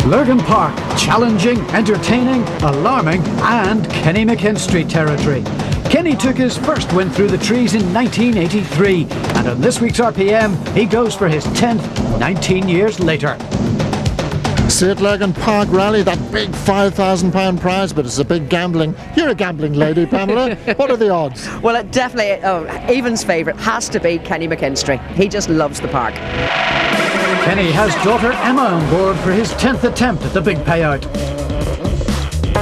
Lurgan Park, challenging, entertaining, alarming and Kenny McKinstry territory. Kenny took his first win through the trees in 1983, and on this week's RPM he goes for his 10th 19 years later. See at Lurgan Park Rally, that big £5,000 prize, but it's a big gambling. You're a gambling lady, Pamela. What are the odds? Well, it definitely, Evan's favourite has to be Kenny McKinstry. He just loves the park. Kenny has daughter Emma on board for his 10th attempt at the big payout.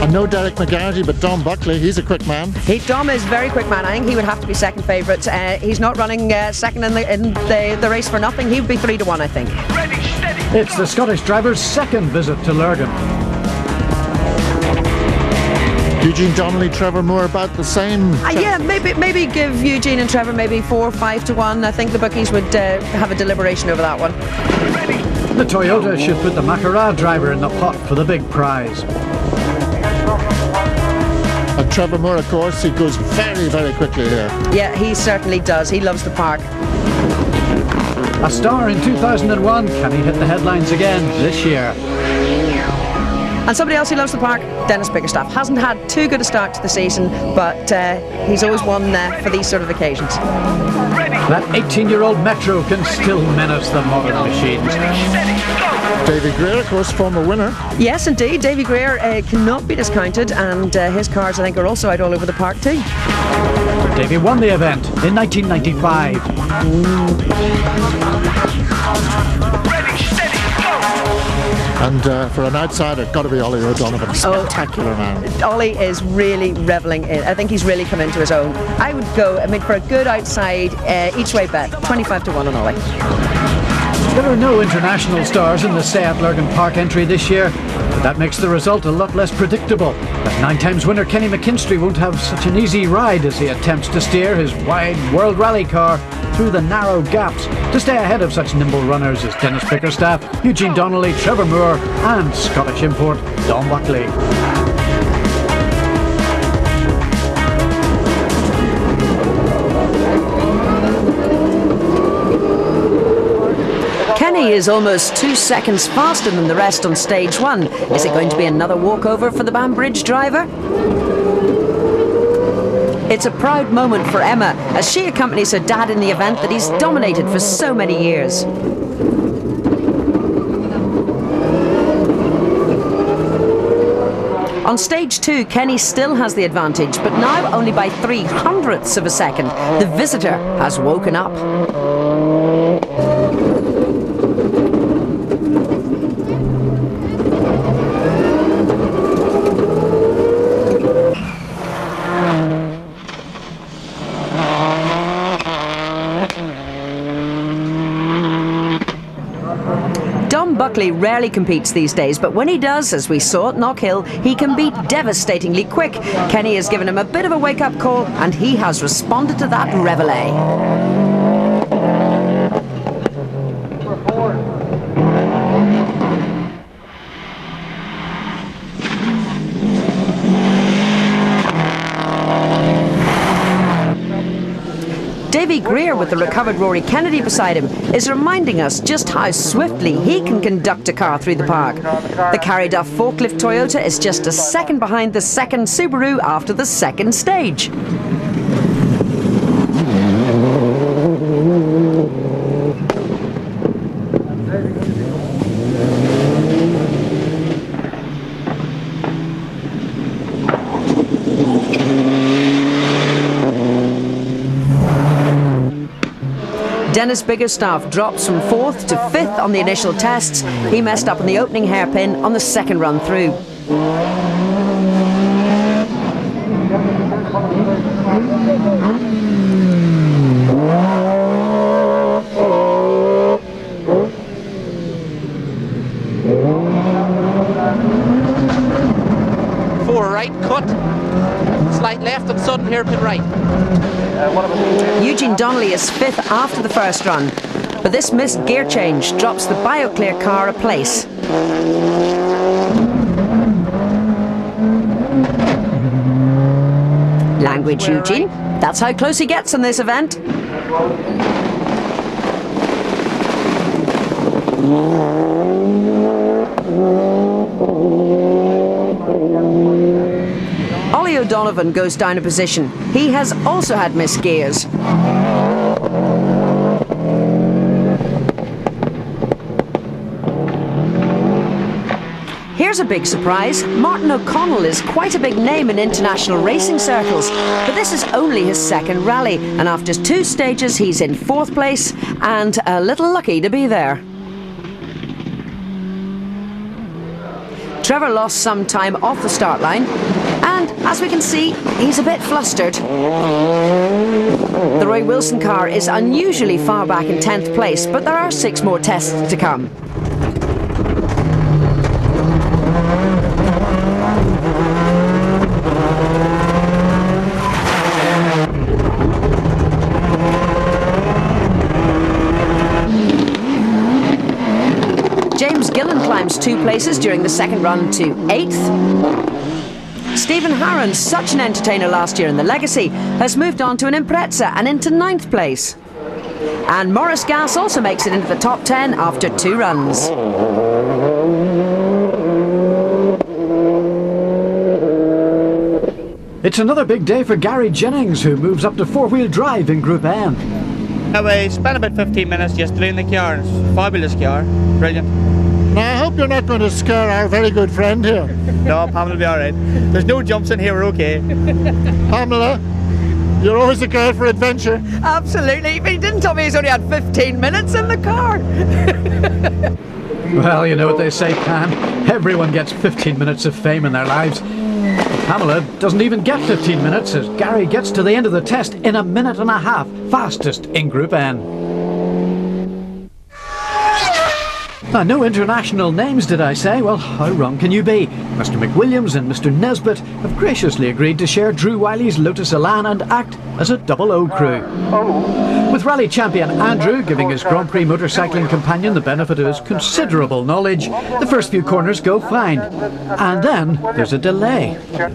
And no Derek McGarty, but Dom Buckley, he's a quick man. Dom is a very quick man. I think he would have to be second favourite. He's not running second in the race for nothing. He would be 3 to 1, I think. It's the Scottish driver's second visit to Lurgan. Eugene Donnelly, Trevor Moore, about the same. Yeah, maybe give Eugene and Trevor maybe 4 or 5 to 1. I think the bookies would have a deliberation over that one. The Toyota should put the Macará driver in the pot for the big prize. And Trevor Moore, of course, he goes very, very quickly here. Yeah, he certainly does. He loves the park. A star in 2001, can he hit the headlines again this year? And somebody else who loves the park, Dennis Bickerstaff. Hasn't had too good a start to the season, but he's always won for these sort of occasions. That 18-year-old Metro can still menace the modern machines. Davy Greer, of course, former winner. Yes, indeed. Davy Greer cannot be discounted, and his cars, I think, are also out all over the park too. Davy won the event in 1995. And for an outsider, got to be Ollie O'Donovan. Spectacular man. Ollie is really revelling in. I think he's really come into his own. I would go, for a good outside each way bet, 25 to 1 on Ollie. There are no international stars in the Stay at Lurgan Park entry this year, but that makes the result a lot less predictable. But 9 times winner Kenny McKinstry won't have such an easy ride as he attempts to steer his wide World Rally car through the narrow gaps to stay ahead of such nimble runners as Dennis Bickerstaff, Eugene Donnelly, Trevor Moore and Scottish import Dom Buckley. Kenny is almost 2 seconds faster than the rest on stage 1. Is it going to be another walkover for the Banbridge driver? It's a proud moment for Emma as she accompanies her dad in the event that he's dominated for so many years. On stage 2, Kenny still has the advantage, but now only by 0.03 of a second. The visitor has woken up. Buckley rarely competes these days, but when he does, as we saw at Knockhill, he can be devastatingly quick. Kenny has given him a bit of a wake-up call, and he has responded to that reveille. Davy Greer, with the recovered Rory Kennedy beside him, is reminding us just how swiftly he can conduct a car through the park. The Carry Duff forklift Toyota is just a second behind the second Subaru after the second stage. Dennis Bickerstaff drops from 4th to 5th on the initial tests. He messed up on the opening hairpin on the second run through. Four right, cut. Slight left and sudden hairpin right. Eugene Donnelly is 5th after the first run, but this missed gear change drops the BioClear car a place. Language, Eugene. That's how close he gets in this event. Donovan goes down a position. He has also had missed gears. Here's a big surprise. Martin O'Connell is quite a big name in international racing circles, but this is only his second rally, and after 2 stages he's in 4th place and a little lucky to be there. Trevor lost some time off the start line, and as we can see, he's a bit flustered. The Roy Wilson car is unusually far back in 10th place, but there are 6 more tests to come. James Gillen climbs 2 places during the second run to 8th. Stephen Harron, such an entertainer last year in the Legacy, has moved on to an Impreza and into 9th place. And Morris Gass also makes it into the top 10 after 2 runs. It's another big day for Gary Jennings, who moves up to 4-wheel drive in Group A. We spent about 15 minutes yesterday in the car. It's a fabulous car. Brilliant. Now I hope you're not going to scare our very good friend here. No, Pamela will be alright. There's no jumps in here, we're okay. Pamela, you're always a girl for adventure. Absolutely, but he didn't tell me he's only had 15 minutes in the car. Well, you know what they say, Pam. Everyone gets 15 minutes of fame in their lives. Pamela doesn't even get 15 minutes as Gary gets to the end of the test in 1.5 minutes, fastest in Group N. Now, no international names, did I say? Well, how wrong can you be? Mr. McWilliams and Mr. Nesbitt have graciously agreed to share Drew Wiley's Lotus Elan and act as a double O crew. With rally champion Andrew giving his Grand Prix motorcycling companion the benefit of his considerable knowledge, the first few corners go fine. And then there's a delay. A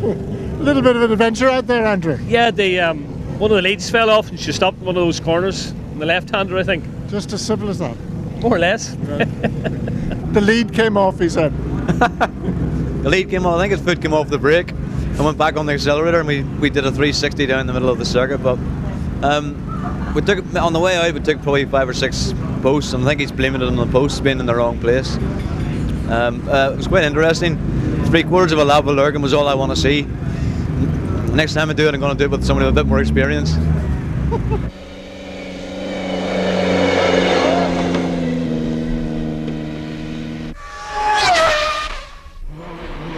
little bit of an adventure out there, Andrew. Yeah, one of the leads fell off and she stopped in one of those corners, in the left-hander, I think. Just as simple as that. More or less. The lead came off, he said. The lead came off, I think his foot came off the brake and went back on the accelerator, and we did a 360 down the middle of the circuit, but we took, on the way out we took probably 5 or 6 posts, and I think he's blaming it on the posts being in the wrong place. It was quite interesting. 3/4 of a lap with Lurgan was all I want to see. Next time I do it, I'm going to do it with somebody with a bit more experience.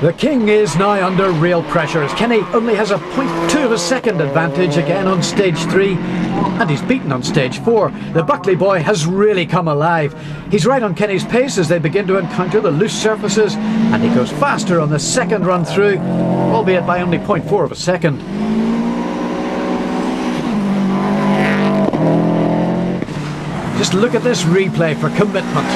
The King is now under real pressure as Kenny only has a 0.2 of a second advantage again on stage 3, and he's beaten on stage 4. The Buckley boy has really come alive. He's right on Kenny's pace as they begin to encounter the loose surfaces, and he goes faster on the second run through, albeit by only 0.4 of a second. Just look at this replay for commitment.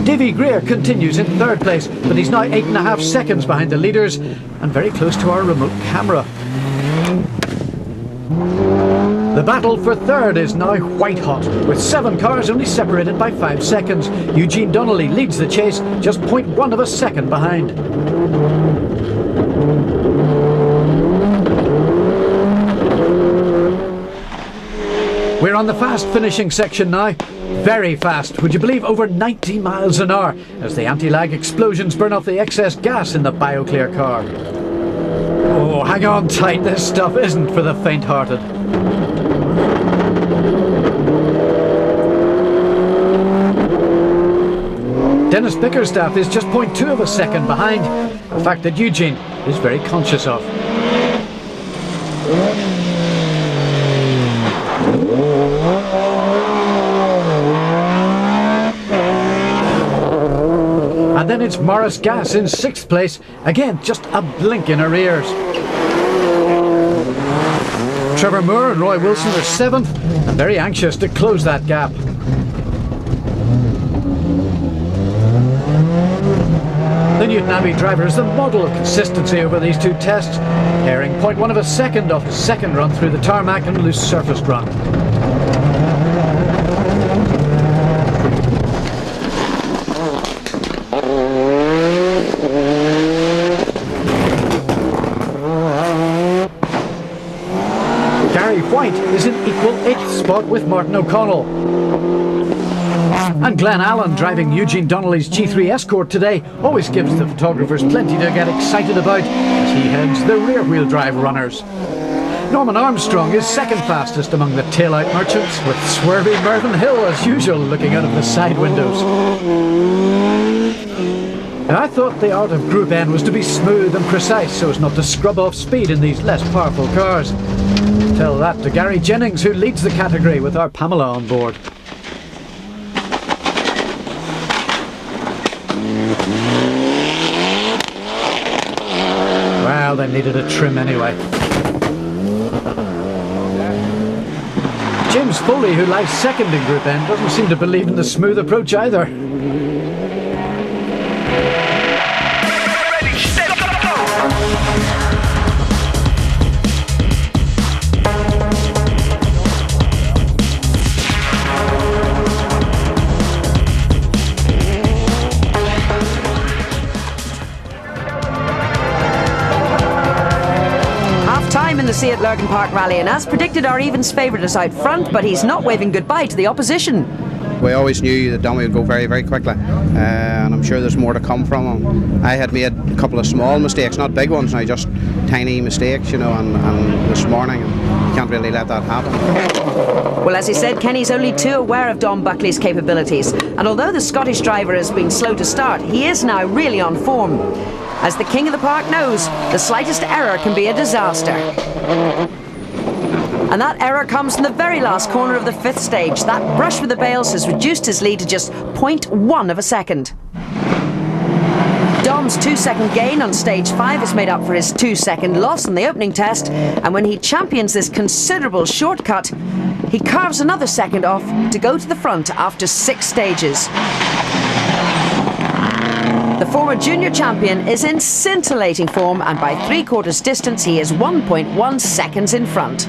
Davy Greer continues in 3rd place, but he's now 8.5 seconds behind the leaders and very close to our remote camera. The battle for 3rd is now white hot, with 7 cars only separated by 5 seconds. Eugene Donnelly leads the chase, just 0.1 of a second behind. We're on the fast finishing section now. Very fast, would you believe, over 90 miles an hour as the anti-lag explosions burn off the excess gas in the BioClear car. Oh, hang on tight, this stuff isn't for the faint-hearted. Dennis Bickerstaff is just 0.2 of a second behind, a fact that Eugene is very conscious of. And then it's Morris Gass in 6th place, again just a blink in arrears. Trevor Moore and Roy Wilson are 7th and very anxious to close that gap. The Newton Abbey driver is the model of consistency over these 2 tests, airing 0.1 of a second off the second run through the tarmac and loose surface run. Gary White is in equal 8th spot with Martin O'Connell. And Glenn Allen, driving Eugene Donnelly's G3 Escort today, always gives the photographers plenty to get excited about as he heads the rear-wheel drive runners. Norman Armstrong is second fastest among the tail-out merchants, with swervy Mervyn Hill as usual looking out of the side windows. I thought the art of Group N was to be smooth and precise so as not to scrub off speed in these less powerful cars. Tell that to Gary Jennings, who leads the category with our Pamela on board. Well, they needed a trim anyway. James Foley, who lies second in Group N, doesn't seem to believe in the smooth approach either. In the Seat Lurgan Park Rally, and as predicted, our evens favourite is out front, but he's not waving goodbye to the opposition. We always knew that Dommy would go very, very quickly, and I'm sure there's more to come from him. I had made a couple of small mistakes, not big ones now, just tiny mistakes, you know, and this morning, you can't really let that happen. Well, as he said, Kenny's only too aware of Dom Buckley's capabilities, and although the Scottish driver has been slow to start, he is now really on form. As the king of the park knows, the slightest error can be a disaster. And that error comes in the very last corner of the 5th stage. That brush with the bales has reduced his lead to just 0.1 of a second. Dom's 2-second gain on stage 5 has made up for his 2-second loss in the opening test, and when he champions this considerable shortcut, he carves another second off to go to the front after 6 stages. The former junior champion is in scintillating form, and by 3/4 distance he is 1.1 seconds in front.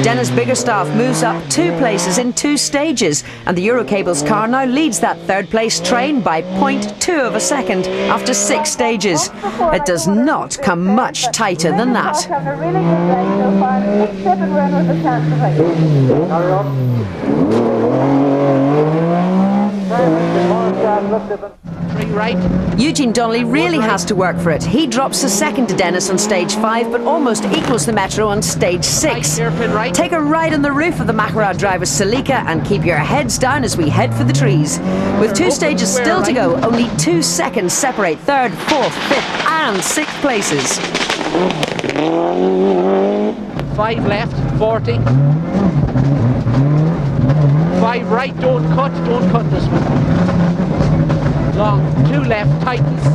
Dennis Biggerstaff moves up 2 places in 2 stages, and the Eurocables car now leads that 3rd place train by 0.2 of a second after 6 stages. It does not come much tighter than that. Right. Eugene Donnelly really has to work for it. He drops a second to Dennis on stage 5, but almost equals the Metro on stage 6. Right. Take a ride on the roof of the Makarad driver's Celica and keep your heads down as we head for the trees. With 2 stages still to go, only 2 seconds separate 3rd, 4th, 5th and 6th places. 5 left, 40. 5 right, don't cut this one. Long, 2 left, tightens.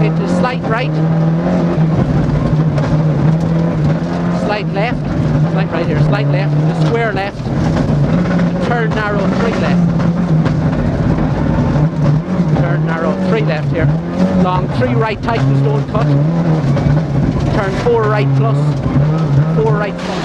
Into slight right. Slight left. Slight right here, slight left. The square left. Turn narrow, 3 left. Turn narrow, 3 left here. Long, 3 right, tightens, don't cut. Turn 4 right plus. 4 right plus.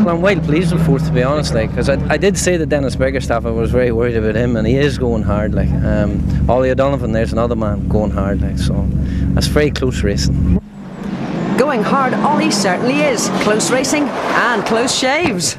I'm well pleased with 4th, to be honest, because I did say to Dennis Biggerstaff I was very worried about him, and he is going hard. Ollie O'Donovan, there's another man going hard, so that's very close racing. Going hard, Ollie certainly is. Close racing and close shaves.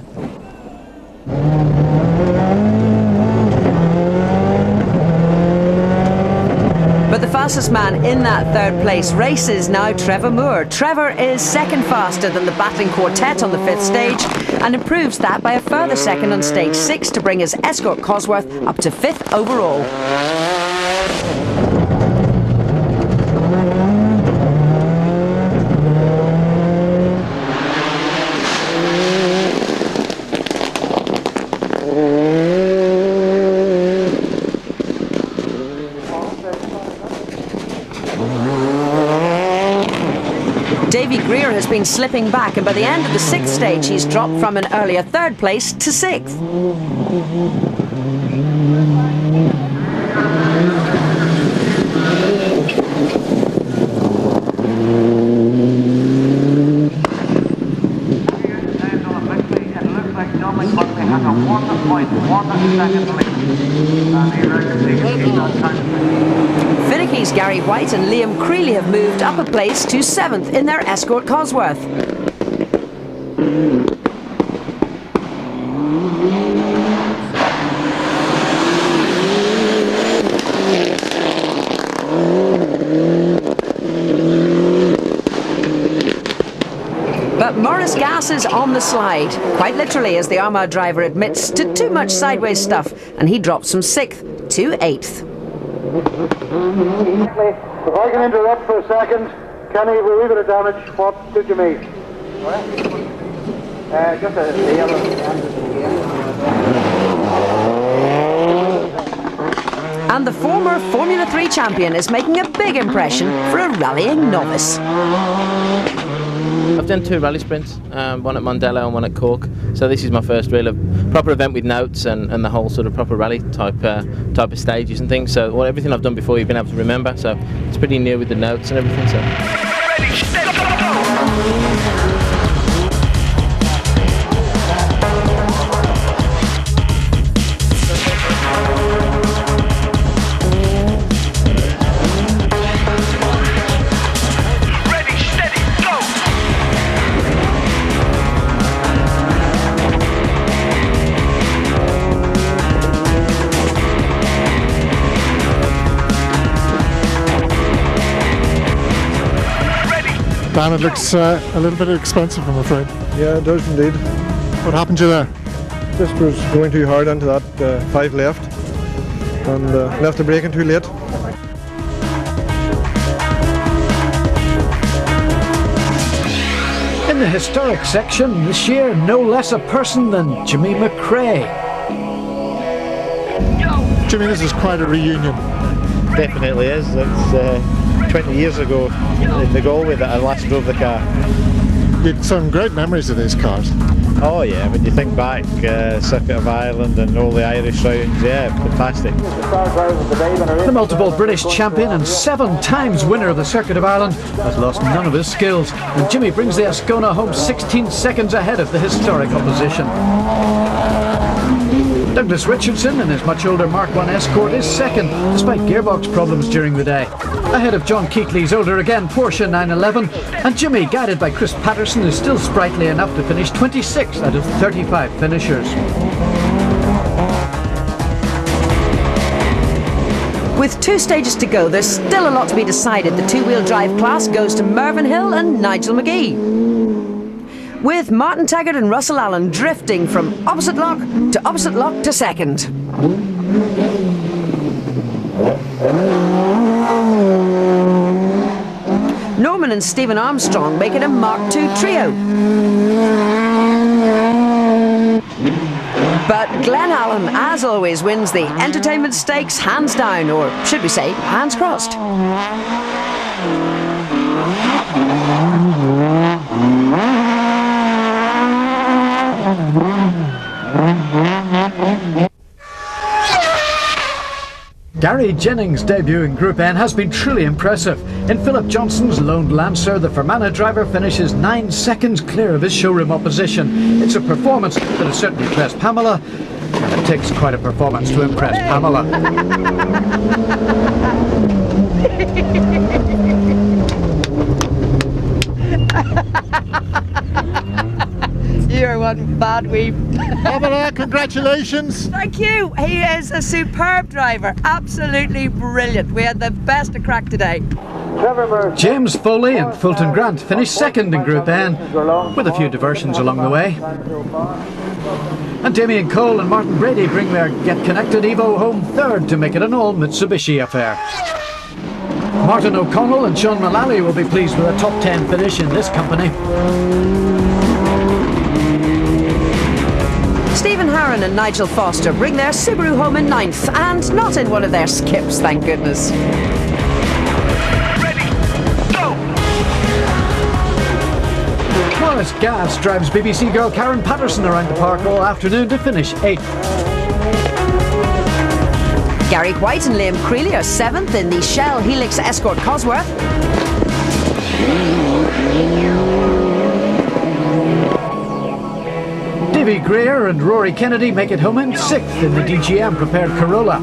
But the fastest man in that 3rd place race is now Trevor Moore. Trevor is second faster than the battling quartet on the 5th stage and improves that by a further second on stage 6 to bring his Escort Cosworth up to 5th overall. Davy Greer has been been slipping back, and by the end of the 6th stage he's dropped from an earlier 3rd place to 6th. Finicky's Gary White and Liam Creeley have moved up a place to 7th in their Escort Cosworth. But Morris Gas is on the slide, quite literally, as the Armagh driver admits to too much sideways stuff, and he drops from 6th to 8th. If I can interrupt for a second, Kenny, we've a wee bit of damage. What did you mean? Just a yellow. And the former Formula 3 champion is making a big impression for a rallying novice. I've done 2 rally sprints, one at Mondello and one at Cork. So this is my first real proper event with notes and the whole sort of proper rally type of stages and things. So everything I've done before you've been able to remember. So it's pretty new with the notes and everything. So. Ready, steady, go! Dan, it looks a little bit expensive, I'm afraid. Yeah, it does indeed. What happened to you there? Just was going too hard onto that 5 left and left the braking too late. In the historic section this year, no less a person than Jimmy McRae. Jimmy, this is quite a reunion. Definitely is. It's 20 years ago in the Galway that I last drove the car. You had some great memories of these cars. Oh yeah, when you think back, Circuit of Ireland and all the Irish rounds, yeah, fantastic. The multiple British champion and 7 times winner of the Circuit of Ireland has lost none of his skills, and Jimmy brings the Ascona home 16 seconds ahead of the historic opposition. Douglas Richardson in his much older Mark I Escort is second, despite gearbox problems during the day. Ahead of John Keatley's older again Porsche 911, and Jimmy, guided by Chris Patterson, is still sprightly enough to finish 26 out of 35 finishers. With 2 stages to go, there's still a lot to be decided. The 2-wheel drive class goes to Mervyn Hill and Nigel McGee, with Martin Taggart and Russell Allen drifting from opposite lock to second. Norman and Stephen Armstrong make it a Mark II trio. But Glenn Allen, as always, wins the Entertainment Stakes hands down, or should we say, hands crossed. Gary Jennings' debut in Group N has been truly impressive. In Philip Johnson's Lone Lancer, the Fermanagh driver finishes 9 seconds clear of his showroom opposition. It's a performance that has certainly impressed Pamela, and it takes quite a performance to impress Pamela. You're one bad weep. Pamela, congratulations. Thank you. He is a superb driver. Absolutely brilliant. We had the best of crack today. James Foley and Fulton Grant finished second in Group N, with a few diversions along the way. And Damien Cole and Martin Brady bring their Get Connected Evo home third to make it an all-Mitsubishi affair. Martin O'Connell and Sean Mullally will be pleased with a top 10 finish in this company. Stephen Harron and Nigel Foster bring their Subaru home in 9th, and not in one of their skips, thank goodness. Alice Gass drives BBC girl Karen Patterson around the park all afternoon to finish 8th. Gary White and Liam Creeley are 7th in the Shell Helix Escort Cosworth. Davy Greer and Rory Kennedy make it home in 6th in the DGM prepared Corolla.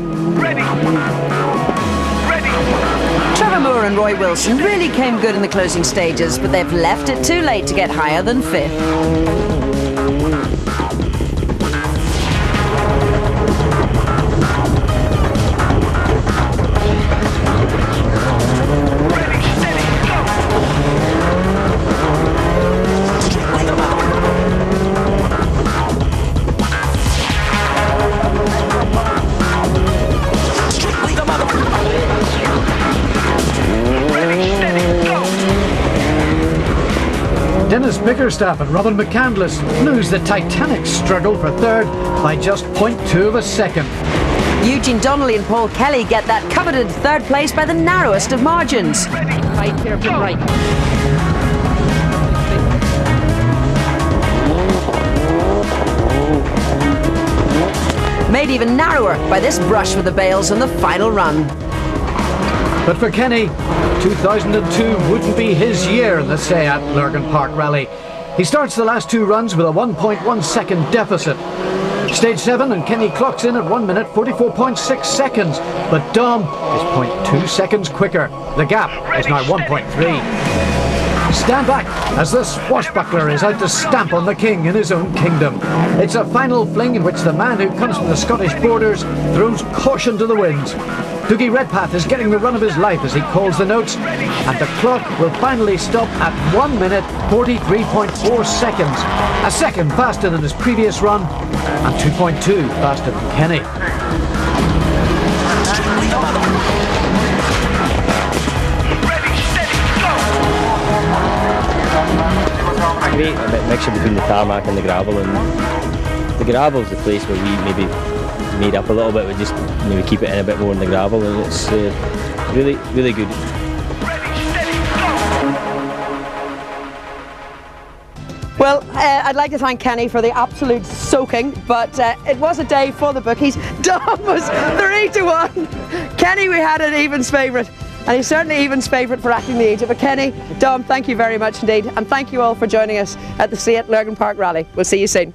Trevor Moore and Roy Wilson really came good in the closing stages, but they've left it too late to get higher than 5th. Dennis Bickerstaff and Robin McCandless lose the Titanic struggle for 3rd by just 0.2 of a second. Eugene Donnelly and Paul Kelly get that coveted 3rd place by the narrowest of margins. Right here from right. Made even narrower by this brush with the bales on the final run. But for Kenny, 2002 wouldn't be his year in the Seat Lurgan Park Rally. He starts the last 2 runs with a 1.1 second deficit. Stage 7 and Kenny clocks in at 1 minute 44.6 seconds, but Dom is 0.2 seconds quicker. The gap is now 1.3. Stand back as the swashbuckler is out to stamp on the king in his own kingdom. It's a final fling in which the man who comes from the Scottish borders throws caution to the winds. Dougie Redpath is getting the run of his life as he calls the notes, and the clock will finally stop at 1 minute 43.4 seconds, a second faster than his previous run and 2.2 faster than Kenny. Great a bit mixture between the tarmac and the gravel, and the gravel is the place where we maybe made up a little bit. We just maybe keep it in a bit more in the gravel, and it's really good. Well, I'd like to thank Kenny for the absolute soaking, but it was a day for the bookies. Dom was 3-1. Kenny, we had an evens favourite, and he's certainly evens favourite for acting the agent. But Kenny, Dom, thank you very much indeed, and thank you all for joining us at the Seat Lurgan Park Rally. We'll see you soon.